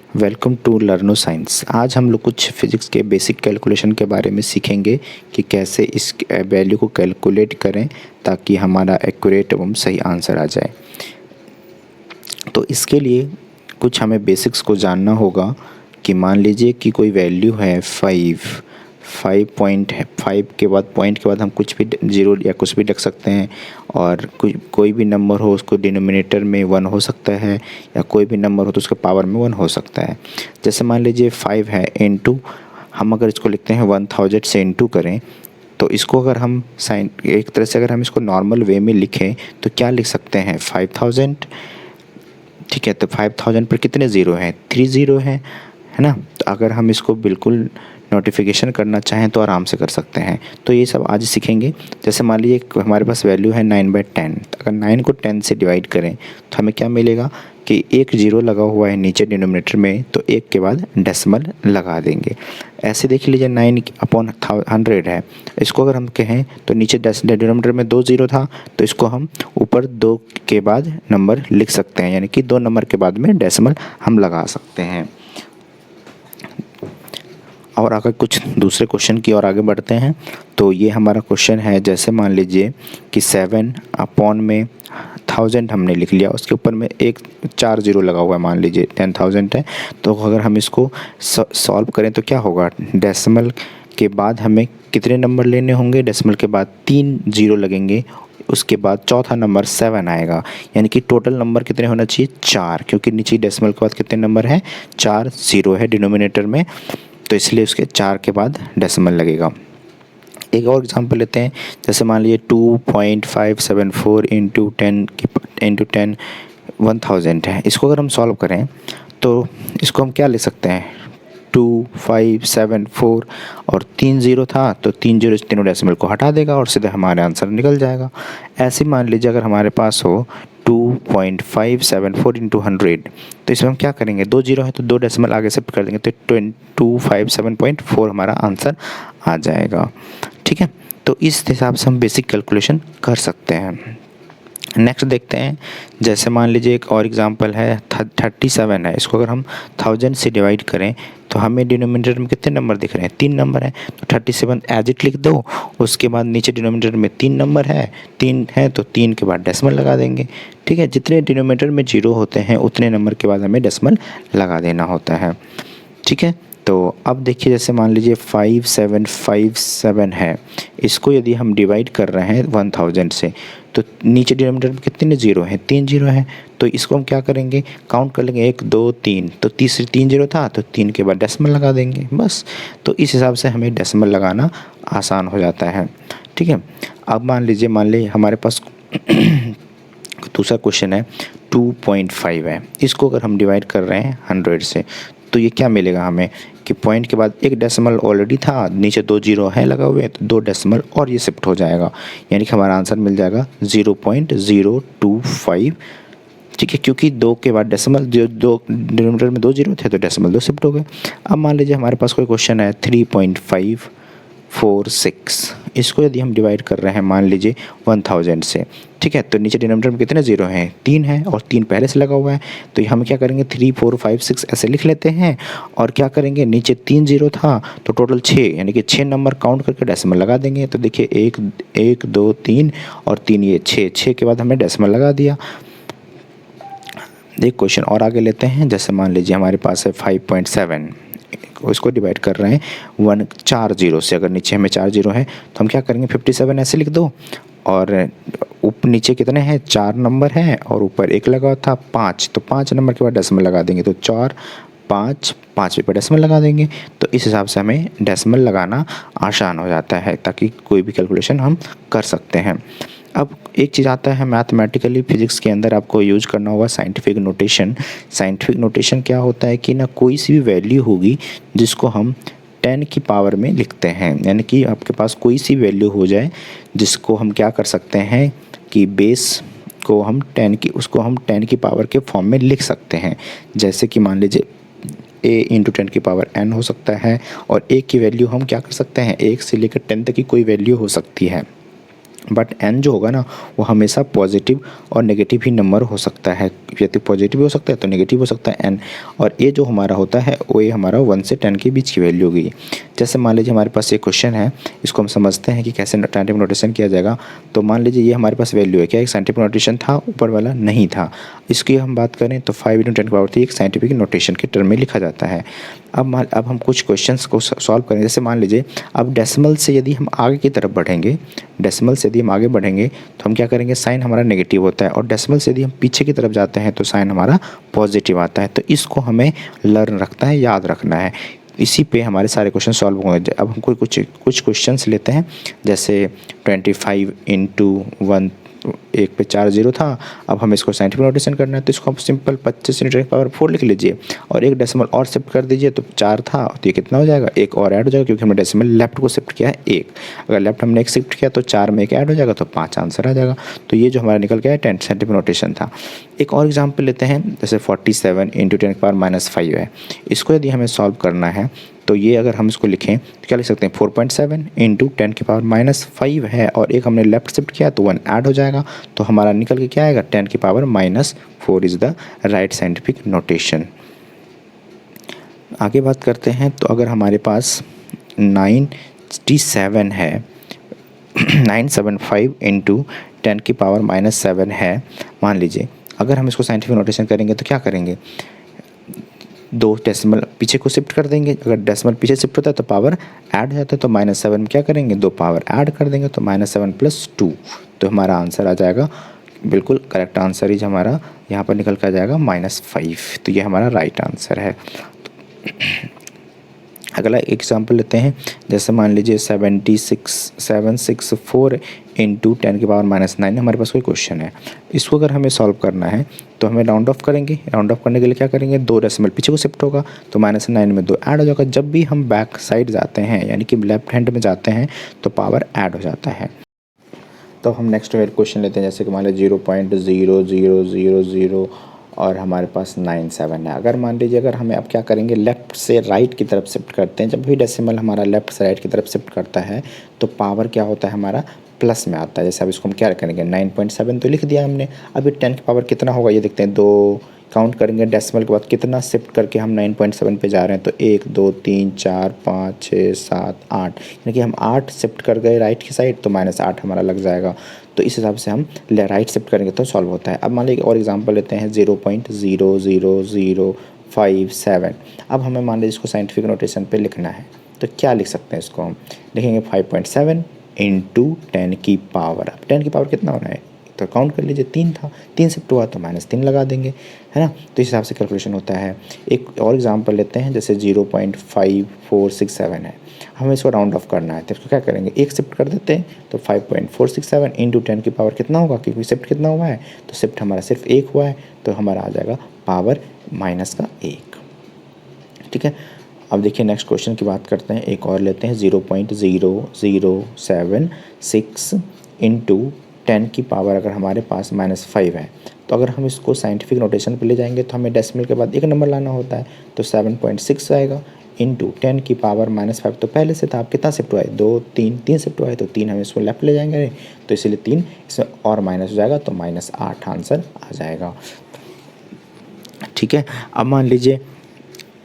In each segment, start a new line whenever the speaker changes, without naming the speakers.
Welcome to लर्नो science. आज हम लोग कुछ फिज़िक्स के बेसिक कैलकुलेशन के बारे में सीखेंगे कि कैसे इस वैल्यू को कैलकुलेट करें ताकि हमारा एक्यूरेट एवं सही आंसर आ जाए। तो इसके लिए कुछ हमें बेसिक्स को जानना होगा कि मान लीजिए कि कोई वैल्यू है 5 पॉइंट है, 5 के बाद पॉइंट के बाद हम कुछ भी जीरो या कुछ भी रख सकते हैं और कोई भी नंबर हो उसको डिनोमिनेटर में 1 हो सकता है या कोई भी नंबर हो तो उसके पावर में 1 हो सकता है। जैसे मान लीजिए 5 है इनटू, हम अगर इसको लिखते हैं 1000 से इनटू करें तो इसको अगर हम साइन एक तरह से अगर हम इसको नॉर्मल वे में लिखें तो क्या लिख सकते हैं 5000। ठीक है, तो 5000 पर कितने ज़ीरो हैं? 3 ज़ीरो हैं, है ना। तो अगर हम इसको बिल्कुल नोटिफिकेशन करना चाहें तो आराम से कर सकते हैं। तो ये सब आज सीखेंगे। जैसे मान लीजिए हमारे पास वैल्यू है 9/10, तो अगर 9 को 10 से डिवाइड करें तो हमें क्या मिलेगा कि एक जीरो लगा हुआ है नीचे डिनोमिनेटर में, तो एक के बाद डेसिमल लगा देंगे। ऐसे देख लीजिए 9/100 है, इसको अगर हम कहें तो नीचे डिनोमिनेटर में 2 ज़ीरो था तो इसको हम ऊपर 2 के बाद नंबर लिख सकते हैं, यानी कि 2 नंबर के बाद में डेसिमल हम लगा सकते हैं। और अगर कुछ दूसरे क्वेश्चन की ओर आगे बढ़ते हैं तो ये हमारा क्वेश्चन है। जैसे मान लीजिए कि 7/1000 हमने लिख लिया, उसके ऊपर में एक 4 ज़ीरो लगा हुआ है, मान लीजिए 10,000 है। तो अगर हम इसको सॉल्व करें तो क्या होगा, डेसिमल के बाद हमें कितने नंबर लेने होंगे? डेसिमल के बाद 3 ज़ीरो लगेंगे, उसके बाद चौथा नंबर 7 आएगा, यानी कि टोटल नंबर कितने होना चाहिए? 4, क्योंकि नीचे डेसिमल के बाद कितने नंबर हैं? 4 ज़ीरो है डिनोमिनेटर में, तो इसलिए उसके 4 के बाद डेसिमल लगेगा। एक और एग्जांपल लेते हैं। जैसे मान लीजिए 2.574 इंटू 10 1000 है। इसको अगर हम सॉल्व करें तो इसको हम क्या लिख सकते हैं? 2574 और 3 ज़ीरो था तो 3 ज़ीरो तीनों डेसिमल को हटा देगा और सीधे हमारे आंसर निकल जाएगा। ऐसे मान लीजिए अगर हमारे पास हो 2.574 इंटू 100, तो इसमें हम क्या करेंगे? 2 ज़ीरो है तो 2 डेसिमल आगे शिफ्ट कर देंगे तो 257.4 हमारा आंसर आ जाएगा। ठीक है, तो इस हिसाब से हम बेसिक कैलकुलेशन कर सकते हैं। नेक्स्ट देखते हैं। जैसे मान लीजिए एक और एग्जांपल है 37 है, इसको अगर हम 1000 से डिवाइड करें तो हमें डिनोमिनेटर में कितने नंबर दिख रहे हैं? 3 नंबर हैं, तो 37 एज इट लिख दो। उसके बाद नीचे डिनोमिनेटर में 3 नंबर है, 3 है तो 3 के बाद डेसिमल लगा देंगे। ठीक है, जितने डिनोमिनेटर में जीरो होते हैं उतने नंबर के बाद हमें डेसिमल लगा देना होता है। ठीक है, तो अब देखिए जैसे मान लीजिए 5757 है, इसको यदि हम डिवाइड कर रहे हैं 1000 से तो नीचे डिनोमिनेटर में कितने ज़ीरो हैं? 3 ज़ीरो हैं, तो इसको हम क्या करेंगे? काउंट कर लेंगे 1 2 3, तो तीसरी 3 ज़ीरो था तो 3 के बाद डेसिमल लगा देंगे बस। तो इस हिसाब से हमें डेसिमल लगाना आसान हो जाता है। ठीक है, अब मान लीजिए हमारे पास दूसरा क्वेश्चन है 2.5 है, इसको अगर हम डिवाइड कर रहे हैं 100 से तो ये क्या मिलेगा हमें कि पॉइंट के बाद एक डेसिमल ऑलरेडी था, नीचे 2 ज़ीरो है लगा हुए, तो 2 डेसिमल और ये शिफ्ट हो जाएगा, यानी कि हमारा आंसर मिल जाएगा 0.025। ठीक है, क्योंकि 2 के बाद डेसिमल जो दो डिनोमिनेटर में 2 ज़ीरो थे तो डेसिमल 2 शिफ्ट हो गए। अब मान लीजिए हमारे पास कोई क्वेश्चन है 3.546, इसको यदि हम डिवाइड कर रहे हैं मान लीजिए 1000 से, ठीक है, तो नीचे डिनोमिनेटर में कितने ज़ीरो हैं? 3 है और 3 पहले से लगा हुआ है, तो हम क्या करेंगे 3 4 5 6 ऐसे लिख लेते हैं और क्या करेंगे नीचे 3 ज़ीरो था तो टोटल 6, यानी कि 6 नंबर काउंट करके डेसिमल लगा देंगे। तो देखिए 1 2 3 और 3 ये 6 के बाद हमने डेसिमल लगा दिया। एक क्वेश्चन और आगे लेते हैं। जैसे मान लीजिए हमारे पास है 5.7, उसको डिवाइड कर रहे हैं 4 ज़ीरो से, अगर नीचे हमें 4 ज़ीरो है तो हम क्या करेंगे 57 ऐसे लिख दो और नीचे कितने हैं? 4 नंबर हैं और ऊपर एक लगा था 5, तो 5 नंबर के बाद डेसिमल लगा देंगे, तो 4 5 5 पे डेसिमल लगा देंगे। तो इस हिसाब से हमें डेसिमल लगाना आसान हो जाता है ताकि कोई भी कैलकुलेशन हम कर सकते हैं। अब एक चीज़ आता है मैथमेटिकली फिजिक्स के अंदर आपको यूज करना होगा साइंटिफिक नोटेशन। साइंटिफिक नोटेशन क्या होता है कि ना कोई सी भी वैल्यू होगी जिसको हम 10 की पावर में लिखते हैं, यानी कि आपके पास कोई सी वैल्यू हो जाए जिसको हम क्या कर सकते हैं कि बेस को हम 10 की उसको हम 10 की पावर के फॉर्म में लिख सकते हैं। जैसे कि मान लीजिए a इंटू 10 की पावर n हो सकता है और a की वैल्यू हम क्या कर सकते हैं 1 से लेकर 10 तक की कोई वैल्यू हो सकती है। बट n जो होगा ना वो हमेशा पॉजिटिव और नेगेटिव ही नंबर हो सकता है, या तो पॉजिटिव हो सकता है तो नेगेटिव हो सकता है n। और ये जो हमारा होता है वो ये हमारा 1 से 10 के बीच की वैल्यू होगी। जैसे मान लीजिए हमारे पास एक क्वेश्चन है, इसको हम समझते हैं कि कैसे साइंटिफिक नोटेशन किया जाएगा। तो मान लीजिए ये हमारे पास वैल्यू है, क्या एक साइंटिफिक नोटेशन था, ऊपर वाला नहीं था। इसकी हम बात करें तो 5 × 10⁻³ एक साइंटिफिक नोटेशन के टर्म में लिखा जाता है। अब हम कुछ क्वेश्चंस को सॉल्व करेंगे। जैसे मान लीजिए अब डेसिमल से यदि हम आगे की तरफ बढ़ेंगे, डेसिमल से यदि हम आगे बढ़ेंगे तो हम क्या करेंगे, साइन हमारा नेगेटिव होता है, और डेसिमल से यदि हम पीछे की तरफ जाते हैं तो साइन हमारा पॉजिटिव आता है। तो इसको हमें लर्न रखना है, याद रखना है। इसी पे हमारे सारे क्वेश्चन सॉल्व होंगे। अब हम कुछ क्वेश्चंस लेते हैं। जैसे 25 × 1, एक पे 4 0 था। अब हमें इसको साइंटिफिक नोटेशन करना है, तो इसको आप सिंपल 25 × 10⁻⁴ लिख लीजिए, और एक डेसिमल और शिफ्ट कर दीजिए। तो 4 था तो ये कितना हो जाएगा, एक और ऐड हो जाएगा, क्योंकि हमने डेसिमल लेफ्ट को शिफ्ट किया है एक। अगर लेफ्ट हमने एक शिफ्ट किया तो 4 में एक ऐड हो जाएगा, तो 5 आंसर आ जाएगा। तो ये जो हमारा निकल गया है 10 साइंटिफिक नोटेशन था। एक और एग्जाम्पल लेते हैं। जैसे 47 × 10⁻⁻5 है। इसको यदि हमें सॉल्व करना है तो ये अगर हम इसको लिखें तो क्या लिख सकते हैं, 4.7 × 10⁻⁻5 है, और एक हमने लेफ्ट शिफ्ट किया तो 1 ऐड हो जाएगा। तो हमारा निकल के क्या आएगा, 10⁻⁻4 is the right scientific notation. आगे बात करते हैं। तो अगर हमारे पास 97 है 975 × 10⁻⁻7 है, मान लीजिए। अगर हम इसको साइंटिफिक नोटेशन करेंगे तो क्या करेंगे, 2 डेसिमल पीछे को शिफ्ट कर देंगे। अगर डेसिमल पीछे शिफ्ट होता है तो पावर ऐड हो जाता है, तो -7 में क्या करेंगे, 2 पावर ऐड कर देंगे, तो -7 + 2। तो हमारा आंसर आ जाएगा, बिल्कुल करेक्ट आंसर ही हमारा यहाँ पर निकल कर जाएगा -5। तो ये हमारा राइट आंसर है। अगला एग्जाम्पल लेते हैं। जैसे मान लीजिए 764 × 10⁻⁻9 हमारे पास कोई क्वेश्चन है। इसको अगर हमें सॉल्व करना है तो हमें राउंड ऑफ करेंगे। राउंड ऑफ करने के लिए क्या करेंगे, 2 डेसिमल पीछे को शिफ्ट होगा, तो -9 में 2 ऐड हो जाएगा। जब भी हम बैक साइड जाते हैं, यानी कि लेफ्ट हैंड में जाते हैं, तो पावर ऐड हो जाता है। तो हम नेक्स्ट क्वेश्चन लेते हैं। जैसे कि मान लीजिए 0.0000 और हमारे पास 97 है। अगर मान लीजिए अगर हमें अब क्या करेंगे, लेफ़्ट से राइट की तरफ शिफ्ट करते हैं। जब भी डेसिमल हमारा लेफ़्ट से राइट की तरफ शिफ्ट करता है तो पावर क्या होता है, हमारा प्लस में आता है। जैसे अब इसको हम क्या करेंगे, 9.7 तो लिख दिया हमने। अभी 10 की पावर कितना होगा ये देखते हैं। 2 काउंट करेंगे डेसिमल के बाद कितना शिफ्ट करके हम 9.7 पे जा रहे हैं। तो 1 2 3 4 5 6 7 8, यानी कि हम 8 शिफ्ट कर गए राइट की साइड, तो -8 हमारा लग जाएगा। तो इस हिसाब से हम राइट शिफ्ट करेंगे तो सॉल्व होता है। अब मान लीजिए और एग्जांपल लेते हैं 0.00057। अब हमें मान लीजिए इसको साइंटिफिक नोटेशन पे लिखना है, तो क्या लिख सकते हैं, इसको हम लिखेंगे 5.7 × 10 की पावर। अब 10 की पावर कितना होना है, तो काउंट कर लीजिए, 3 था, 3 शिफ्ट हुआ तो -3 लगा देंगे, है ना। तो इस हिसाब से कैलकुलेशन होता है। एक और एग्जांपल लेते हैं। जैसे 0.5467 है। हमें इसको राउंड ऑफ करना है, तो इसको क्या करेंगे, एक शिफ्ट कर देते हैं। तो 5.467 × 10 की पावर कितना होगा, क्योंकि शिफ्ट कितना हुआ है, तो शिफ्ट हमारा सिर्फ एक हुआ है, तो हमारा आ जाएगा पावर -1। ठीक है। अब देखिए नेक्स्ट क्वेश्चन की बात करते हैं। एक और लेते हैं 0.0076 × 10 की पावर अगर हमारे पास -5 है, तो अगर हम इसको साइंटिफिक नोटेशन पे ले जाएंगे तो हमें डेसिमल के बाद एक नंबर लाना होता है। तो 7.6 आएगा × 10 की पावर -5। तो पहले से था, आप कितना शिफ्ट हुआ है, 2 3 शिफ्ट हुआ है, तो 3 हम इसको लेफ्ट ले जाएंगे, तो इसलिए 3 इसमें और माइनस हो जाएगा, तो -8 आंसर आ जाएगा। ठीक है। अब मान लीजिए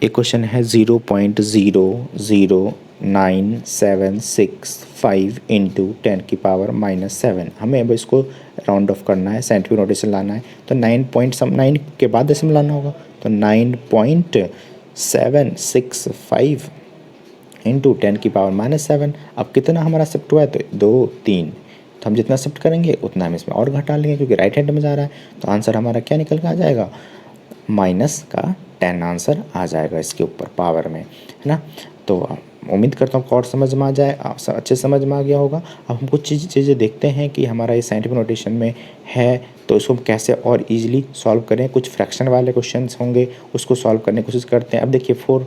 एक क्वेश्चन है 0.00975 × 10 की पावर -7। हमें अब इसको राउंड ऑफ करना है, साइंटिफिक नोटेशन लाना है। तो 9 के बाद डेसिमल लाना होगा, तो 9.765 × 10 की पावर -7। अब कितना हमारा शिफ्ट हुआ है, तो 2 3, तो हम जितना शिफ्ट करेंगे उतना हम इसमें और घटा लेंगे, क्योंकि राइट हैंड में जा रहा है। तो आंसर हमारा क्या निकल के आ जाएगा, -10 आंसर आ जाएगा इसके ऊपर पावर में, है ना। तो उम्मीद करता हूँ और समझ में आ जाए, आप अच्छे समझ में आ गया होगा। अब हम कुछ चीज़ें देखते हैं कि हमारा ये साइंटिफिक नोटेशन में है, तो इसको कैसे और इजीली सॉल्व करें। कुछ फ्रैक्शन वाले क्वेश्चंस होंगे, उसको सॉल्व करने की कोशिश करते हैं। अब देखिए 4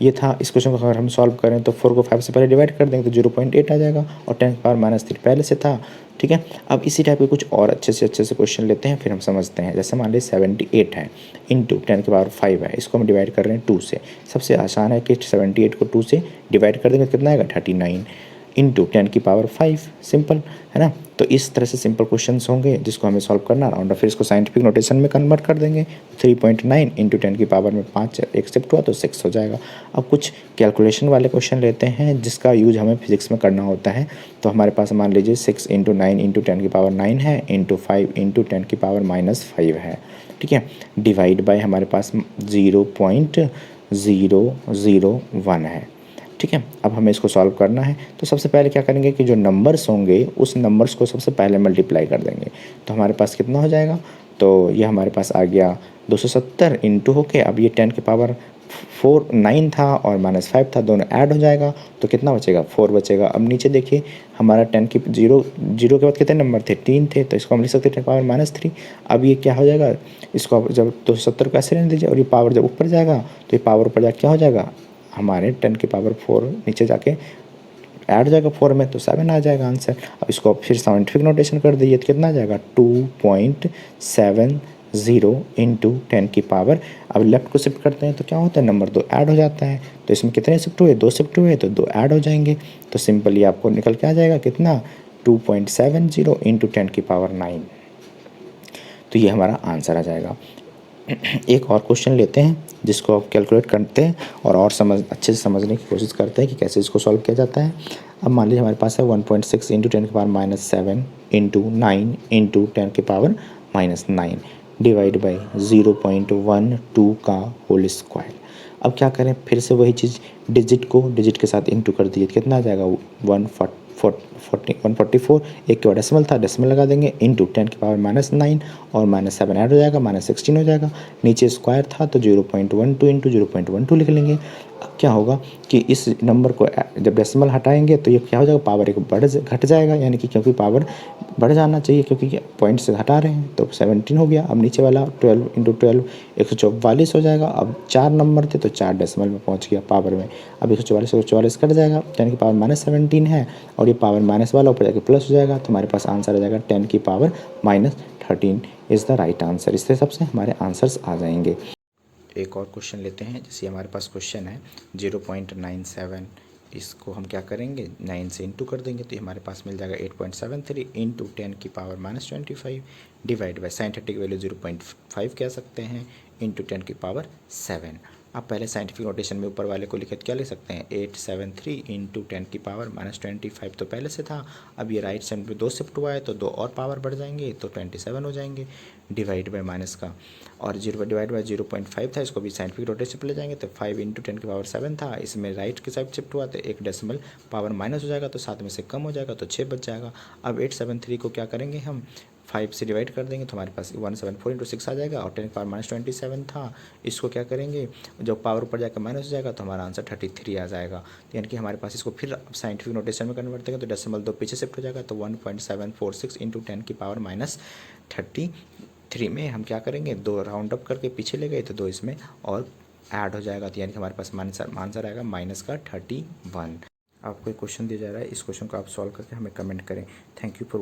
ये था, इस क्वेश्चन को अगर हम सॉल्व करें तो 4 को 5 से पहले डिवाइड कर देंगे तो 0.8 आ जाएगा, और 10 की पावर -3 पहले से था। ठीक है। अब इसी टाइप के कुछ और अच्छे से क्वेश्चन लेते हैं, फिर हम समझते हैं। जैसे मान लीजिए 78 है × 10 की पावर 5 है, इसको हम डिवाइड कर रहे हैं 2 से। सबसे आसान है कि 78 को 2 से डिवाइड कर देंगे, कितना आएगा 39 इंटू 10 की पावर 5, सिंपल है ना। तो इस तरह से सिंपल क्वेश्चंस होंगे जिसको हमें सॉल्व करना और फिर इसको साइंटिफिक नोटेशन में कन्वर्ट कर देंगे। 3.9 इंटू 10 की पावर में 5 एक शिफ्ट हुआ तो 6 हो जाएगा। अब कुछ कैलकुलेशन वाले क्वेश्चन लेते हैं जिसका यूज हमें फिजिक्स में करना होता है। तो हमारे पास मान लीजिए 6 इंटू 9 इंटू 10 की पावर 9 है, इंटू 5 इंटू 10 की पावर -5 है, ठीक है। डिवाइड बाय हमारे पास 0.001 है, ठीक है। अब हमें इसको सॉल्व करना है तो सबसे पहले क्या करेंगे कि जो नंबर्स होंगे उस नंबर्स को सबसे पहले मल्टीप्लाई कर देंगे। तो हमारे पास कितना हो जाएगा, तो ये हमारे पास आ गया 270 इंटू होके, अब ये 10 की पावर 9 था और -5 था, दोनों ऐड हो जाएगा तो कितना बचेगा, 4 बचेगा। अब नीचे देखिए हमारा 10 की जीरो के बाद कितने नंबर थे, 3 थे, तो इसको हम लिख सकते हैं 10 की पावर -3। अब ये क्या हो जाएगा, इसको आप जब 270 को ऐसे रहने दीजिए और ये पावर जब ऊपर जाएगा तो ये पावर ऊपर जाकर क्या हो जाएगा, हमारे 10 की पावर 4 नीचे जाके ऐड हो जाएगा 4 में, तो 7 आ जाएगा आंसर। अब इसको फिर साइंटिफिक नोटेशन कर दीजिए तो कितना आ जाएगा, 2.70 इंटू 10 की पावर। अब लेफ्ट को शिफ्ट करते हैं तो क्या होता है, नंबर 2 ऐड हो जाता है, तो इसमें कितने शिफ्ट हुए, 2 शिफ्ट हुए तो 2 ऐड हो जाएंगे। तो सिंपली आपको निकल के आ जाएगा कितना, 2.70 इंटू 10 की पावर 9। तो ये हमारा आंसर आ जाएगा। एक और क्वेश्चन लेते हैं जिसको आप कैलकुलेट करते हैं और अच्छे से समझने की कोशिश करते हैं कि कैसे इसको सॉल्व किया जाता है। अब मान लीजिए हमारे पास है 1.6 इंटू 10 की पावर -7 इंटू 9 इंटू 10 की पावर -9 डिवाइड बाई 0.12 का होल स्क्वायर। अब क्या करें, फिर से वही चीज़, डिजिट के साथ इंटू कर दीजिए, कितना आ जाएगा 144, एक के बाद डेसिमल था, डेसिमल लगा देंगे, इंटू 10 की पावर -9 और -7 ऐड हो जाएगा, -16 हो जाएगा। नीचे स्क्वायर था तो 0.12 इंटू 0.12 लिख लेंगे। अब क्या होगा कि इस नंबर को जब डेसिमल हटाएंगे तो ये क्या हो जाएगा, पावर एक घट जाएगा, यानी कि क्योंकि पावर बढ़ जाना चाहिए क्योंकि पॉइंट से हटा रहे हैं, तो 17 हो गया। अब नीचे वाला 12 इंटू 12 144 हो जाएगा। अब 4 नंबर थे तो 4 डेसिमल में पहुंच गया पावर में। अब 144 कट जाएगा, 10 की पावर -17 है और ये पावर माइनस वाला ऊपर जाके प्लस हो जाएगा, तो हमारे पास आंसर आ जाएगा 10 की power -13 is the right answer. इस हिसाब से हमारे आंसर्स आ जाएंगे। एक और क्वेश्चन लेते हैं, जैसे हमारे पास क्वेश्चन है 0.97, इसको हम क्या करेंगे 9 से इंटू कर देंगे तो ये हमारे पास मिल जाएगा 8.73 इंटू 10 की power -25 divide by scientific value 0.5 कह सकते हैं इंटू 10 की पावर 7। आप पहले साइंटिफिक नोटेशन में ऊपर वाले को लिखे तो क्या लिख सकते हैं, 873 इंटू 10 की पावर -25 तो पहले से था। अब ये राइट साइड में 2 शिफ्ट हुआ है तो 2 और पावर बढ़ जाएंगे तो 27 हो जाएंगे, डिवाइड बाई माइनस का और डिवाइड बाई 0.5 था, इसको भी साइंटिफिक रोटेशन पर ले जाएंगे तो 5 इंटू 10 की पावर 7 था, इसमें राइट की साइड शिफ्ट हुआ तो एक डेसिमल पावर माइनस हो जाएगा तो 7 में से कम हो जाएगा तो 6 बच जाएगा। अब 873 को क्या करेंगे हम 5 से डिवाइड कर देंगे तो हमारे पास 174 इंटू 6 आ जाएगा और 10 की पावर -27 था, इसको क्या करेंगे जब पावर ऊपर जाकर माइनस हो जाएगा तो हमारा आंसर 33 आ जाएगा। यानी कि हमारे पास इसको फिर साइंटिफिक नोटेशन में कन्वर्ट करेंगे तो डेसिमल 2 पीछे शिफ्ट हो जाएगा तो 1.746 इंटू 10 की पावर -33 में हम क्या करेंगे 2 राउंड अप करके पीछे ले गए तो 2 इसमें और ऐड हो जाएगा, तो यानी कि हमारे पास आंसर आएगा -31। आपको एक क्वेश्चन दिया जा रहा है, इस क्वेश्चन को आप सॉल्व करके हमें कमेंट करें। Thank you for